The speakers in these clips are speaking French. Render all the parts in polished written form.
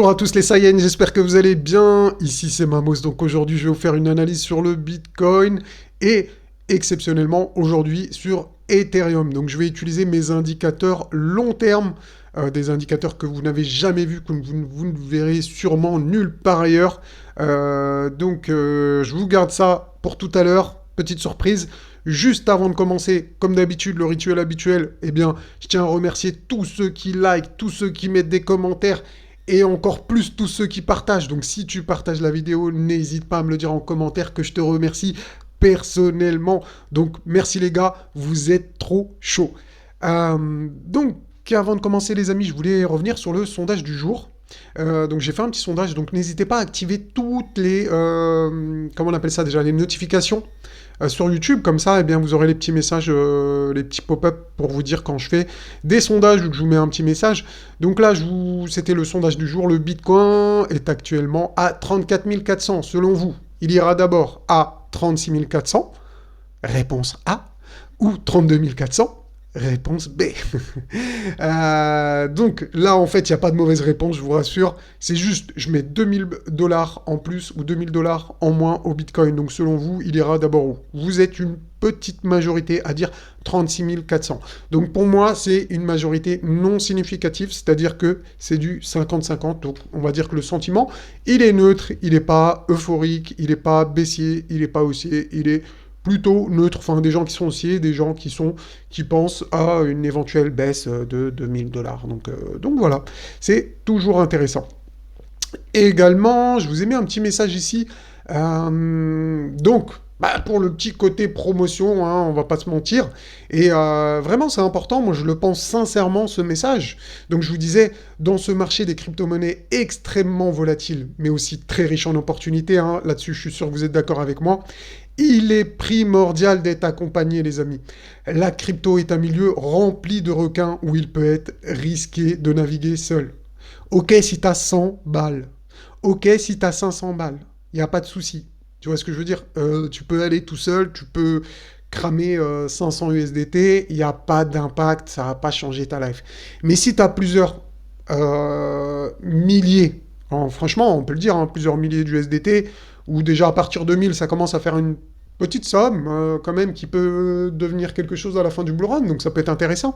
Bonjour à tous les Saiyans, j'espère que vous allez bien. Ici c'est Mamos, donc aujourd'hui je vais vous faire une analyse sur le Bitcoin et exceptionnellement aujourd'hui sur Ethereum. Donc je vais utiliser mes indicateurs long terme, des indicateurs que vous n'avez jamais vus, que vous ne verrez sûrement nulle part ailleurs. Je vous garde ça pour tout à l'heure, petite surprise. Juste avant de commencer, comme d'habitude, le rituel habituel, eh bien, je tiens à remercier tous ceux qui like, tous ceux qui mettent des commentaires et encore plus tous ceux qui partagent. Donc si tu partages la vidéo, n'hésite pas à me le dire en commentaire que je te remercie personnellement. Donc merci les gars, vous êtes trop chauds. Donc avant de commencer les amis, je voulais revenir sur le sondage du jour. Donc j'ai fait un petit sondage, donc n'hésitez pas à activer toutes les, comment on appelle ça déjà, les notifications sur YouTube, comme ça, eh bien, vous aurez les petits messages, les petits pop-up pour vous dire quand je fais des sondages ou que je vous mets un petit message. Donc là, c'était le sondage du jour. Le Bitcoin est actuellement à 34 400. Selon vous, il ira d'abord à 36 400, réponse A, ou 32 400, réponse B. Donc là, en fait, il n'y a pas de mauvaise réponse, je vous rassure. C'est juste, je mets 2000$ en plus ou 2000$ en moins au Bitcoin. Donc selon vous, il ira d'abord où? Vous êtes une petite majorité à dire 36 400. Donc pour moi, c'est une majorité non significative, c'est-à-dire que c'est du 50-50. Donc on va dire que le sentiment, il est neutre, il n'est pas euphorique, il n'est pas baissier, il n'est pas haussier, il est plutôt neutre, enfin des gens qui sont haussiers, des gens qui pensent à une éventuelle baisse de 2000$. Donc voilà, c'est toujours intéressant. Et également, je vous ai mis un petit message ici. Pour le petit côté promotion, hein, on va pas se mentir. Et vraiment, c'est important. Moi, je le pense sincèrement, ce message. Donc, je vous disais, dans ce marché des crypto-monnaies extrêmement volatile, mais aussi très riche en opportunités, hein, là-dessus, je suis sûr que vous êtes d'accord avec moi, il est primordial d'être accompagné, les amis. La crypto est un milieu rempli de requins où il peut être risqué de naviguer seul. Ok, si tu as 100 balles. Ok, si tu as 500 balles. Il n'y a pas de souci. Tu vois ce que je veux dire? Tu peux aller tout seul, tu peux cramer 500 USDT, il n'y a pas d'impact, ça ne va pas changer ta life. Mais si tu as plusieurs milliers, franchement, on peut le dire, hein, plusieurs milliers d'USDT, ou déjà à partir de 1000, ça commence à faire une petite somme, quand même, qui peut devenir quelque chose à la fin du bull run, donc ça peut être intéressant.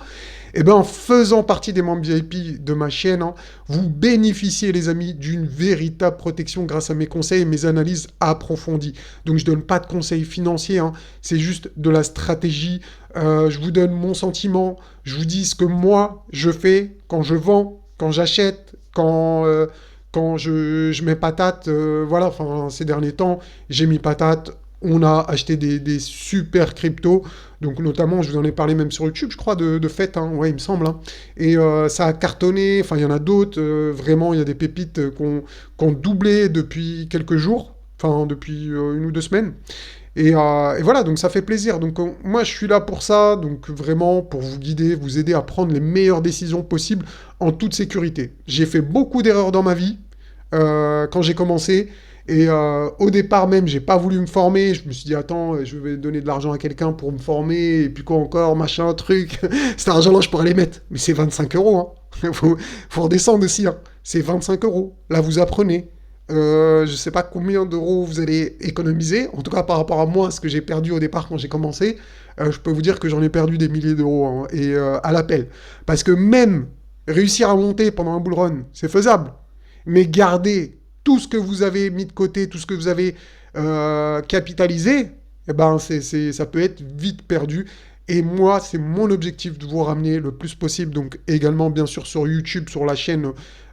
Et bien, en faisant partie des membres VIP de ma chaîne, hein, vous bénéficiez, les amis, d'une véritable protection grâce à mes conseils et mes analyses approfondies. Donc, je ne donne pas de conseils financiers, hein, c'est juste de la stratégie. Je vous donne mon sentiment, je vous dis ce que moi, je fais quand je vends, quand j'achète, quand je mets patate. Voilà, enfin, ces derniers temps, j'ai mis patate. On a acheté des super cryptos, donc notamment, je vous en ai parlé même sur YouTube, je crois, de fait, hein, ouais, il me semble. Hein. Et ça a cartonné, enfin, il y en a d'autres, vraiment, il y a des pépites qui ont doublé depuis quelques jours, enfin, depuis 1 ou 2 semaines. Et voilà, donc ça fait plaisir. Donc moi, je suis là pour ça, donc vraiment pour vous guider, vous aider à prendre les meilleures décisions possibles en toute sécurité. J'ai fait beaucoup d'erreurs dans ma vie quand j'ai commencé. Et au départ même, j'ai pas voulu me former. Je me suis dit, attends, je vais donner de l'argent à quelqu'un pour me former. Et puis quoi encore, machin, truc. Cet argent-là, je pourrais les mettre. Mais c'est 25 €. Hein. faut redescendre aussi. Hein. C'est 25 €. Là, vous apprenez. Je sais pas combien d'euros vous allez économiser. En tout cas, par rapport à moi, ce que j'ai perdu au départ quand j'ai commencé, je peux vous dire que j'en ai perdu des milliers d'euros. Hein, et à l'appel. Parce que même réussir à monter pendant un bull run, c'est faisable. Mais garder tout ce que vous avez mis de côté, tout ce que vous avez capitalisé, eh ben ça peut être vite perdu. Et moi, c'est mon objectif de vous ramener le plus possible, donc également bien sûr sur YouTube, sur la chaîne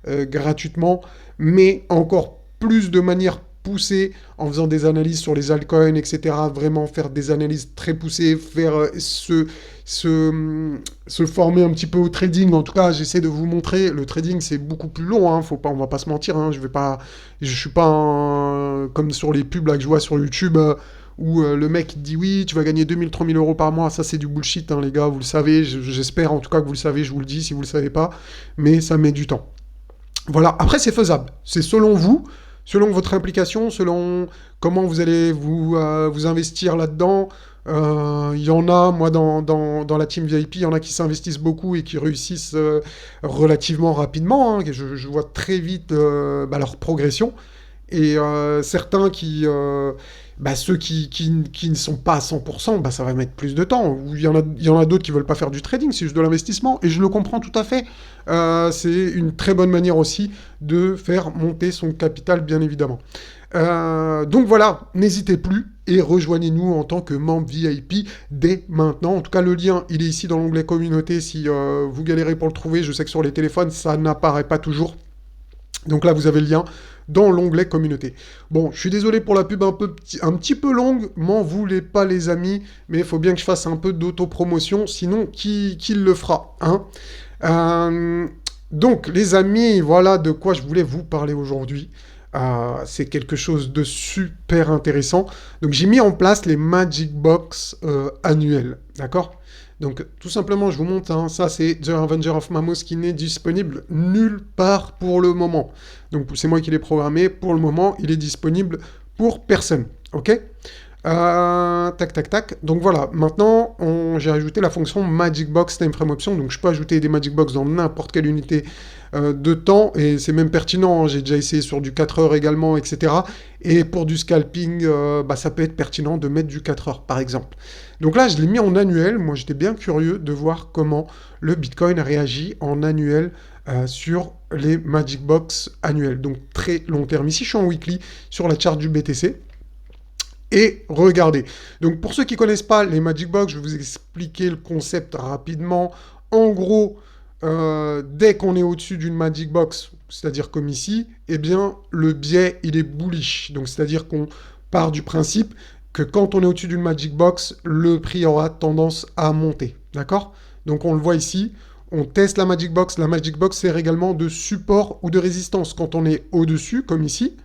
gratuitement, mais encore plus de manière poussée en faisant des analyses sur les altcoins, etc. Vraiment faire des analyses très poussées, faire se former un petit peu au trading. En tout cas, j'essaie de vous montrer. Le trading, c'est beaucoup plus long. Hein, on va pas se mentir. Hein, je suis pas comme sur les pubs là, que je vois sur YouTube. Où le mec dit oui, tu vas gagner 2000-3000 € par mois, ça c'est du bullshit, hein, les gars, vous le savez, j'espère en tout cas que vous le savez, je vous le dis, si vous le savez pas, mais ça met du temps. Voilà, après c'est faisable, c'est selon vous, selon votre implication, selon comment vous allez vous investir là-dedans. Il y en a, moi, dans la team VIP, il y en a qui s'investissent beaucoup et qui réussissent relativement rapidement, hein. Je vois très vite leur progression. Et certains ceux qui ne sont pas à 100%, ça va mettre plus de temps. Ou il y en a d'autres qui veulent pas faire du trading, c'est juste de l'investissement. Et je le comprends tout à fait. C'est une très bonne manière aussi de faire monter son capital, bien évidemment. Donc voilà, n'hésitez plus et rejoignez-nous en tant que membre VIP dès maintenant. En tout cas, le lien, il est ici dans l'onglet communauté. Si vous galérez pour le trouver, je sais que sur les téléphones, ça n'apparaît pas toujours. Donc là, vous avez le lien dans l'onglet communauté. Bon, je suis désolé pour la pub un petit peu longue, m'en voulez pas les amis, mais il faut bien que je fasse un peu d'autopromotion, sinon qui le fera, hein. Donc les amis, voilà de quoi je voulais vous parler aujourd'hui. C'est quelque chose de super intéressant. Donc j'ai mis en place les Magic Box annuels, d'accord? Donc tout simplement, je vous montre, hein, ça c'est The Avenger of Mamos qui n'est disponible nulle part pour le moment. Donc c'est moi qui l'ai programmé, pour le moment il est disponible pour personne, ok? Tac, tac, tac. Donc voilà, maintenant, j'ai ajouté la fonction Magic Box Time Frame Option. Donc je peux ajouter des Magic Box dans n'importe quelle unité de temps. Et c'est même pertinent, hein. J'ai déjà essayé sur du 4 heures également, etc. Et pour du scalping, ça peut être pertinent de mettre du 4 heures, par exemple. Donc là, je l'ai mis en annuel. Moi, j'étais bien curieux de voir comment le Bitcoin réagit en annuel sur les Magic Box annuels. Donc très long terme. Ici, je suis en weekly sur la charte du BTC. Et regardez. Donc pour ceux qui ne connaissent pas les Magic Box, je vais vous expliquer le concept rapidement. En gros, dès qu'on est au-dessus d'une Magic Box, c'est-à-dire comme ici, eh bien le biais il est bullish. Donc c'est-à-dire qu'on part du principe que quand on est au-dessus d'une Magic Box, le prix aura tendance à monter. D'accord? Donc on le voit ici. On teste la Magic Box. La Magic Box sert également de support ou de résistance. Quand on est au-dessus, comme ici,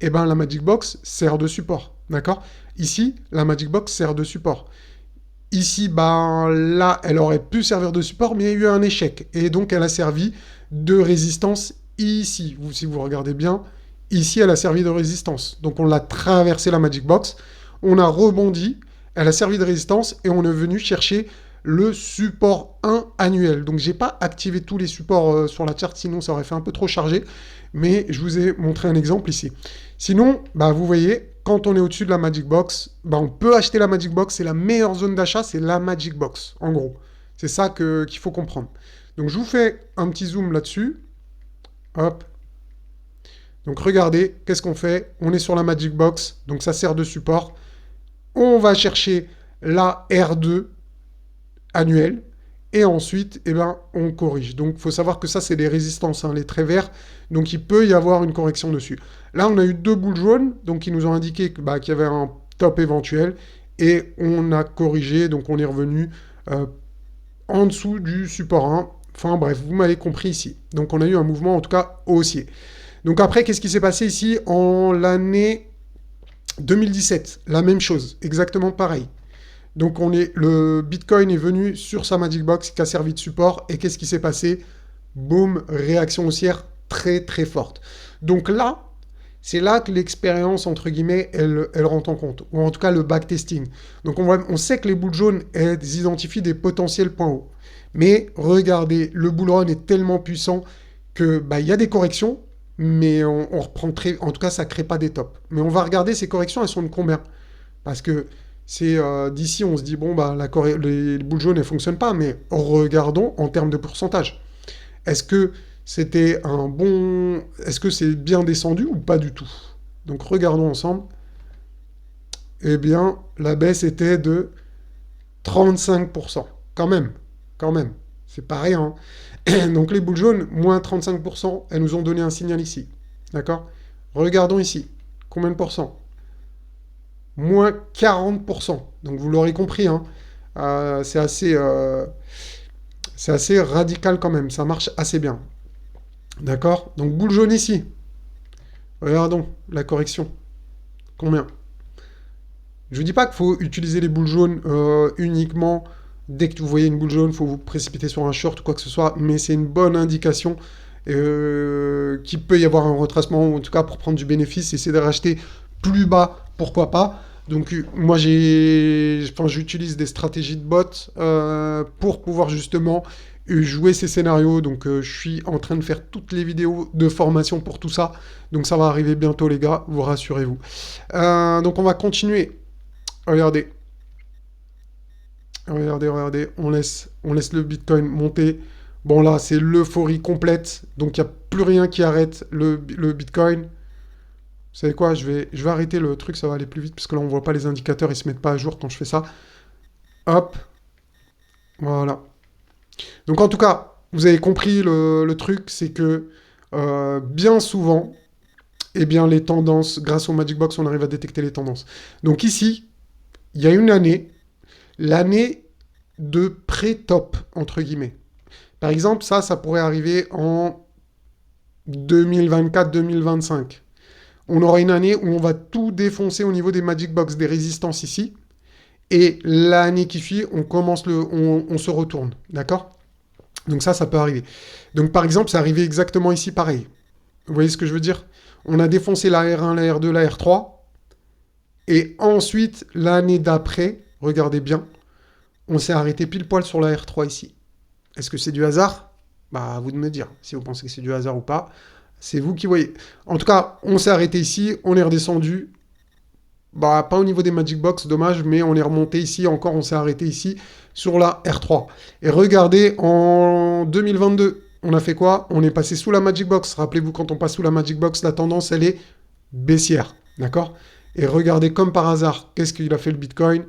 eh ben, la Magic Box sert de support. D'accord? Ici, la Magic Box sert de support. Ici, là, elle aurait pu servir de support, mais il y a eu un échec. Et donc, elle a servi de résistance ici. Si vous regardez bien, ici, elle a servi de résistance. Donc, on l'a traversé la Magic Box. On a rebondi. Elle a servi de résistance et on est venu chercher le support 1 annuel. Donc, j'ai pas activé tous les supports sur la charte, sinon ça aurait fait un peu trop chargé. Mais je vous ai montré un exemple ici. Sinon, vous voyez, quand on est au-dessus de la Magic Box, on peut acheter la Magic Box. C'est la meilleure zone d'achat, c'est la Magic Box, en gros. C'est ça qu'il faut comprendre. Donc, je vous fais un petit zoom là-dessus. Hop. Donc, regardez, qu'est-ce qu'on fait? On est sur la Magic Box, donc ça sert de support. On va chercher la R2 annuelle. Et ensuite, on corrige. Donc, il faut savoir que ça, c'est des résistances, hein, les traits verts. Donc, il peut y avoir une correction dessus. Là, on a eu 2 boules jaunes, donc qui nous ont indiqué qu'il y avait un top éventuel. Et on a corrigé, donc on est revenu en dessous du support 1. Enfin, bref, vous m'avez compris ici. Donc, on a eu un mouvement, en tout cas, haussier. Donc, après, qu'est-ce qui s'est passé ici en l'année 2017? La même chose, exactement pareil. Donc le Bitcoin est venu sur sa Magic Box qui a servi de support. Et qu'est-ce qui s'est passé? Boum, réaction haussière très très forte. Donc là, c'est là que l'expérience, entre guillemets, elle rentre en compte. Ou en tout cas le backtesting. Donc on sait que les boules jaunes, elles identifient des potentiels points hauts. Mais regardez, le bull run est tellement puissant que y a des corrections, mais on reprend en tout cas, ça ne crée pas des tops. Mais on va regarder ces corrections, elles sont de combien? Parce que c'est d'ici, on se dit, les boules jaunes ne fonctionnent pas, mais regardons en termes de pourcentage. Est-ce que c'était Est-ce que c'est bien descendu ou pas du tout? Donc regardons ensemble. Eh bien, la baisse était de 35%. Quand même. C'est pas rien, hein. Donc les boules jaunes, moins 35%, elles nous ont donné un signal ici. D'accord? Regardons ici. Combien de pourcents? Moins 40%. Donc vous l'aurez compris, hein, c'est assez radical quand même, ça marche assez bien. D'accord? Donc boule jaune ici. Regardons la correction. Combien? Je ne vous dis pas qu'il faut utiliser les boules jaunes uniquement dès que vous voyez une boule jaune, il faut vous précipiter sur un short ou quoi que ce soit, mais c'est une bonne indication qu'il peut y avoir un retracement, ou en tout cas pour prendre du bénéfice, essayer de racheter plus bas, pourquoi pas. Donc moi j'utilise des stratégies de bot pour pouvoir justement jouer ces scénarios. Donc je suis en train de faire toutes les vidéos de formation pour tout ça. Donc ça va arriver bientôt les gars, vous rassurez-vous. Donc on va continuer. Regardez. Regardez, on laisse le Bitcoin monter. Bon là c'est l'euphorie complète. Donc il n'y a plus rien qui arrête le Bitcoin. Vous savez quoi, je vais arrêter le truc, ça va aller plus vite, parce que là, on voit pas les indicateurs, ils se mettent pas à jour quand je fais ça. Hop. Voilà. Donc, en tout cas, vous avez compris le truc, c'est que bien souvent, eh bien, les tendances, grâce au Magic Box, on arrive à détecter les tendances. Donc ici, il y a une année, l'année de pré-top, entre guillemets. Par exemple, ça pourrait arriver en 2024-2025. On aura une année où on va tout défoncer au niveau des Magic Box, des résistances ici. Et l'année qui suit, on se retourne. D'accord? Donc ça peut arriver. Donc par exemple, c'est arrivé exactement ici pareil. Vous voyez ce que je veux dire? On a défoncé la R1, la R2, la R3. Et ensuite, l'année d'après, regardez bien, on s'est arrêté pile poil sur la R3 ici. Est-ce que c'est du hasard? Bah, à vous de me dire si vous pensez que c'est du hasard ou pas. C'est vous qui voyez. En tout cas, on s'est arrêté ici, on est redescendu. Bah, pas au niveau des Magic Box, dommage, mais on est remonté ici, encore on s'est arrêté ici, sur la R3. Et regardez, en 2022, on a fait quoi? On est passé sous la Magic Box. Rappelez-vous, quand on passe sous la Magic Box, la tendance, elle est baissière. D'accord? Et regardez, comme par hasard, qu'est-ce qu'il a fait le Bitcoin?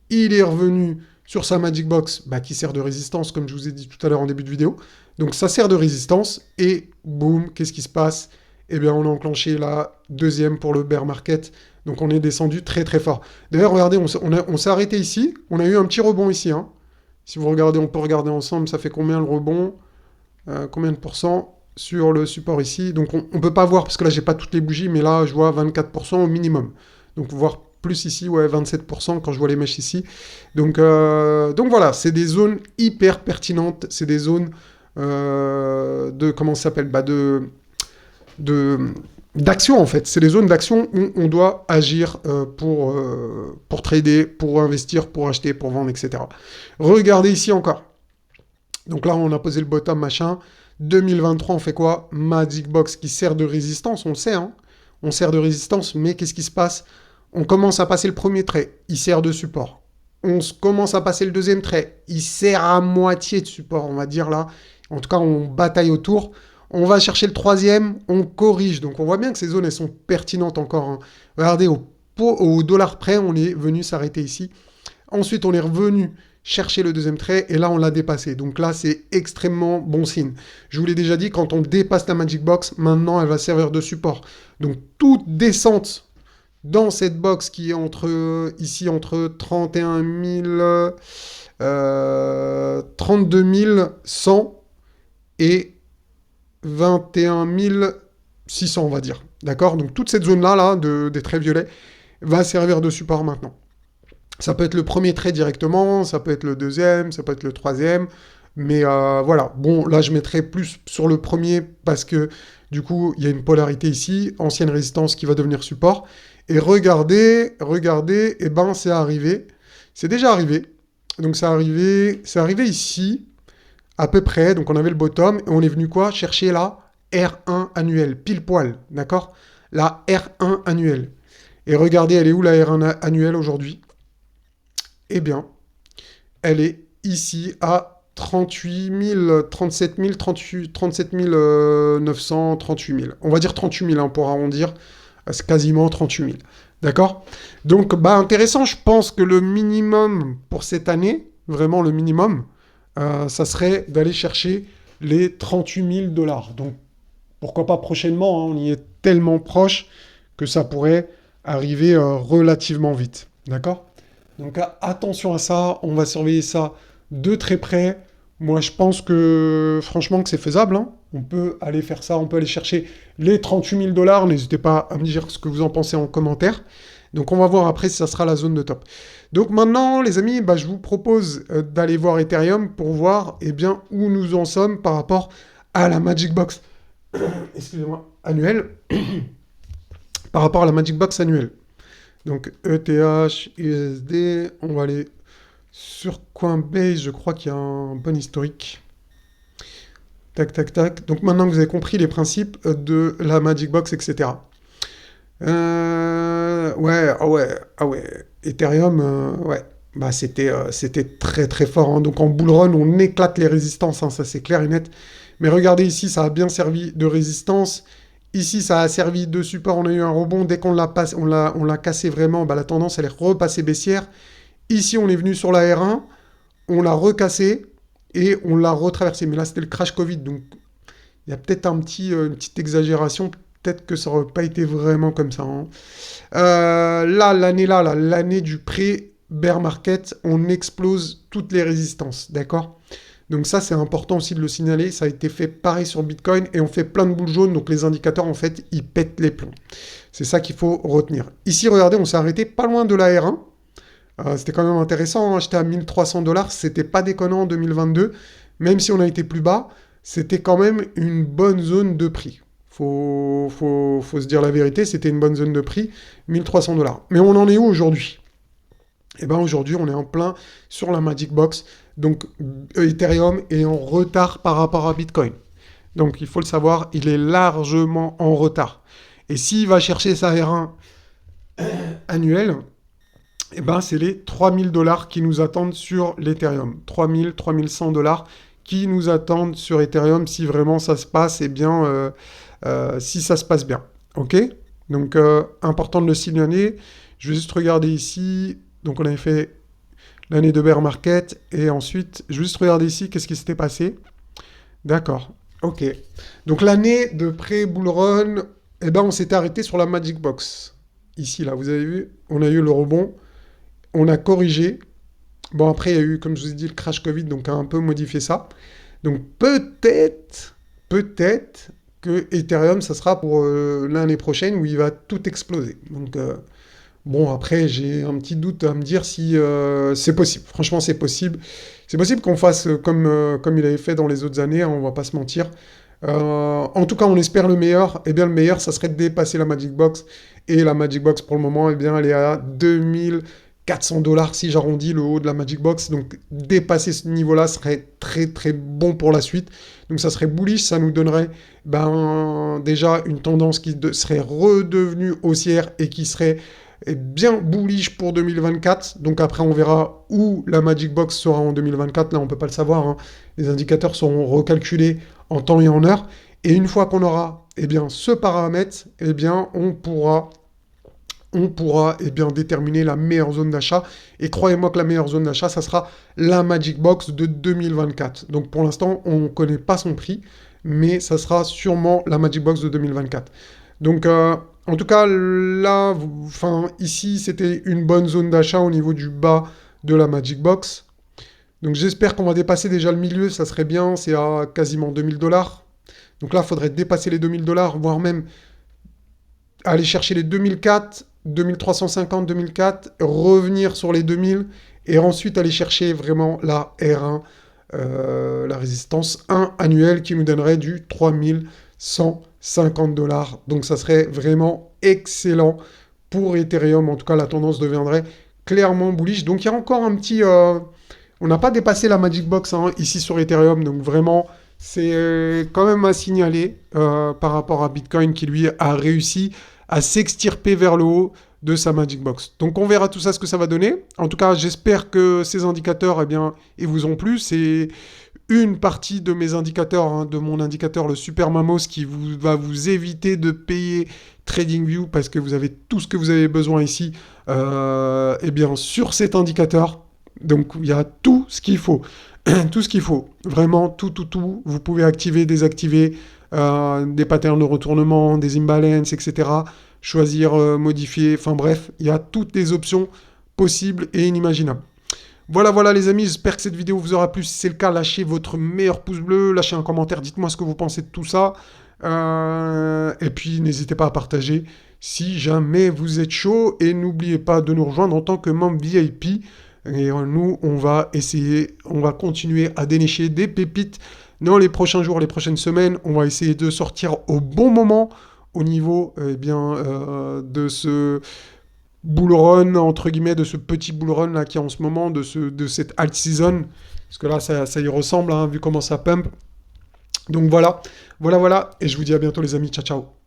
Il est revenu sur sa Magic Box, qui sert de résistance, comme je vous ai dit tout à l'heure en début de vidéo. Donc ça sert de résistance, et boum, qu'est-ce qui se passe? Eh bien, on a enclenché la deuxième pour le bear market. Donc on est descendu très très fort. D'ailleurs, regardez, on s'est arrêté ici. On a eu un petit rebond ici. Hein. Si vous regardez, on peut regarder ensemble, ça fait combien le rebond? Combien de pourcents sur le support ici? Donc on ne peut pas voir, parce que là, j'ai pas toutes les bougies, mais là, je vois 24% au minimum. Donc voir plus ici, ouais, 27% quand je vois les mèches ici. Donc voilà, c'est des zones hyper pertinentes. C'est des zones de, comment ça s'appelle? D'action en fait. C'est les zones d'action où on doit agir pour trader, pour investir, pour acheter, pour vendre, etc. Regardez ici encore. Donc là, on a posé le bottom, machin. 2023, on fait quoi? Magic Box qui sert de résistance, on le sait. Hein. On sert de résistance, mais qu'est-ce qui se passe? On commence à passer le premier trait, il sert de support. On commence à passer le deuxième trait, il sert à moitié de support, on va dire là. En tout cas, on bataille autour. On va chercher le troisième, on corrige. Donc on voit bien que ces zones, elles sont pertinentes encore. Hein. Regardez, au dollar près, on est venu s'arrêter ici. Ensuite, on est revenu chercher le deuxième trait, et là, on l'a dépassé. Donc là, c'est extrêmement bon signe. Je vous l'ai déjà dit, quand on dépasse la Magic Box, maintenant, elle va servir de support. Donc toute descente dans cette box qui est ici entre 31 000, 32 100 et 21 600, on va dire. D'accord? Donc toute cette zone-là, des traits violets, va servir de support maintenant. Ça peut être le premier trait directement, ça peut être le deuxième, ça peut être le troisième. Mais voilà, bon, là je mettrai plus sur le premier parce que du coup, il y a une polarité ici, ancienne résistance qui va devenir support. Et regardez, et ben c'est arrivé. C'est déjà arrivé. Donc c'est arrivé ici, à peu près. Donc on avait le bottom, et on est venu quoi? Chercher la R1 annuelle, pile poil, d'accord? La R1 annuelle. Et regardez, elle est où la R1 annuelle aujourd'hui? Eh bien, elle est ici à 38 000, 37 000, 37 900, 38 000. On va dire 38 000 hein, pour arrondir. C'est quasiment 38 000. D'accord? Donc, intéressant. Je pense que le minimum pour cette année, vraiment le minimum, ça serait d'aller chercher les 38 000 $. Donc, pourquoi pas prochainement, hein, on y est tellement proche que ça pourrait arriver relativement vite. D'accord? Donc attention à ça, on va surveiller ça de très près. Moi je pense que franchement que c'est faisable. Hein. On peut aller faire ça, on peut aller chercher les 38 000 $. N'hésitez pas à me dire ce que vous en pensez en commentaire. Donc on va voir après si ça sera la zone de top. Donc maintenant les amis, je vous propose d'aller voir Ethereum pour voir où nous en sommes par rapport à la Magic Box. excusez-moi, annuelle, par rapport à la Magic Box annuelle. Donc ETH, USD, on va aller sur Coinbase, je crois qu'il y a un bon historique. Tac, tac, tac. Donc maintenant que vous avez compris les principes de la Magic Box, etc. Ouais, ah ouais, ah ouais. Ethereum, ouais. Bah c'était très très fort, hein. Donc en bull run, on éclate les résistances, hein, ça c'est clair et net. Mais regardez ici, ça a bien servi de résistance. Ici, ça a servi de support. On a eu un rebond. Dès qu'on on l'a cassé vraiment, bah, la tendance elle est repassée baissière. Ici, on est venu sur la R1, on l'a recassé et on l'a retraversé. Mais là, c'était le crash Covid, donc il y a peut-être une petite exagération. Peut-être que ça n'aurait pas été vraiment comme ça, hein. Là, l'année du pré-bear market, on explose toutes les résistances, d'accord? Donc ça, c'est important aussi de le signaler. Ça a été fait pareil sur Bitcoin et on fait plein de boules jaunes. Donc les indicateurs, en fait, ils pètent les plombs. C'est ça qu'il faut retenir. Ici, regardez, on s'est arrêté pas loin de la R1. C'était quand même intéressant, hein. J'étais à 1300 $. C'était pas déconnant en 2022. Même si on a été plus bas, c'était quand même une bonne zone de prix. Faut se dire la vérité, c'était une bonne zone de prix, 1300 $. Mais on en est où aujourd'hui? Eh bien aujourd'hui, on est en plein sur la Magic Box. Donc Ethereum est en retard par rapport à Bitcoin. Donc il faut le savoir, il est largement en retard. Et s'il va chercher sa R1 annuelle, eh ben, c'est les 3000 $ qui nous attendent sur l'Ethereum. 3000, 3100 $ qui nous attendent sur Ethereum si vraiment ça se passe, eh bien, si ça se passe bien. Ok? Donc, important de le signaler. Je vais juste regarder ici. Donc, on avait fait l'année de bear market. Et ensuite, je vais juste regarder ici qu'est-ce qui s'était passé. D'accord. Ok. Donc, l'année de pré-bull run, eh ben, on s'était arrêté sur la Magic Box. Ici, là, vous avez vu, on a eu le rebond. On a corrigé. Bon, après, il y a eu, comme je vous ai dit, le crash Covid, donc a un peu modifié ça. Donc peut-être que Ethereum, ça sera pour l'année prochaine où il va tout exploser. Donc, bon, après, j'ai un petit doute à me dire si c'est possible. Franchement, c'est possible. C'est possible qu'on fasse comme il avait fait dans les autres années, hein, on va pas se mentir. En tout cas, on espère le meilleur. Eh bien, le meilleur, ça serait de dépasser la Magic Box. Et la Magic Box, pour le moment, eh bien, elle est à 2400 $ si j'arrondis le haut de la Magic Box. Donc, dépasser ce niveau-là serait très, très bon pour la suite. Donc, ça serait bullish. Ça nous donnerait déjà une tendance qui serait redevenue haussière et qui serait bien bullish pour 2024. Donc après, on verra où la Magic Box sera en 2024. Là, on ne peut pas le savoir, hein. Les indicateurs seront recalculés en temps et en heure. Et une fois qu'on aura ce paramètre, on pourra déterminer la meilleure zone d'achat. Et croyez-moi que la meilleure zone d'achat, ça sera la Magic Box de 2024. Donc pour l'instant, on ne connaît pas son prix, mais ça sera sûrement la Magic Box de 2024. Donc en tout cas, là, ici, c'était une bonne zone d'achat au niveau du bas de la Magic Box. Donc j'espère qu'on va dépasser déjà le milieu, ça serait bien, c'est à quasiment 2000 $. Donc là, il faudrait dépasser les 2000 $, voire même aller chercher les 2004, 2350, 2004, revenir sur les 2000, et ensuite aller chercher vraiment la R1, la résistance 1 annuelle qui nous donnerait du 3150 $. Donc ça serait vraiment excellent pour Ethereum. En tout cas, la tendance deviendrait clairement bullish. Donc il y a encore un petit... on n'a pas dépassé la Magic Box, hein, ici sur Ethereum. Donc vraiment, c'est quand même à signaler par rapport à Bitcoin qui lui a réussi à s'extirper vers le haut de sa Magic Box. Donc on verra tout ça, ce que ça va donner. En tout cas, j'espère que ces indicateurs, ils vous ont plu. C'est une partie de mes indicateurs, hein, de mon indicateur, le Super Mamos, qui va vous éviter de payer TradingView parce que vous avez tout ce que vous avez besoin ici sur cet indicateur. Donc il y a tout ce qu'il faut. Tout ce qu'il faut. Vraiment, tout. Vous pouvez activer, désactiver des patterns de retournement, des imbalances, etc. Choisir, modifier. Enfin bref, il y a toutes les options possibles et inimaginables. Voilà les amis, j'espère que cette vidéo vous aura plu. Si c'est le cas, lâchez votre meilleur pouce bleu, lâchez un commentaire, dites-moi ce que vous pensez de tout ça. Et puis n'hésitez pas à partager si jamais vous êtes chaud. Et n'oubliez pas de nous rejoindre en tant que membre VIP. Et nous, on va continuer à dénicher des pépites Dans les prochains jours, les prochaines semaines, on va essayer de sortir au bon moment au niveau de ce bull run, entre guillemets, de ce petit bull run là qui est en ce moment, de cette alt season. Parce que là, ça y ressemble, hein, vu comment ça pump. Donc voilà, voilà, voilà. Et je vous dis à bientôt les amis. Ciao, ciao.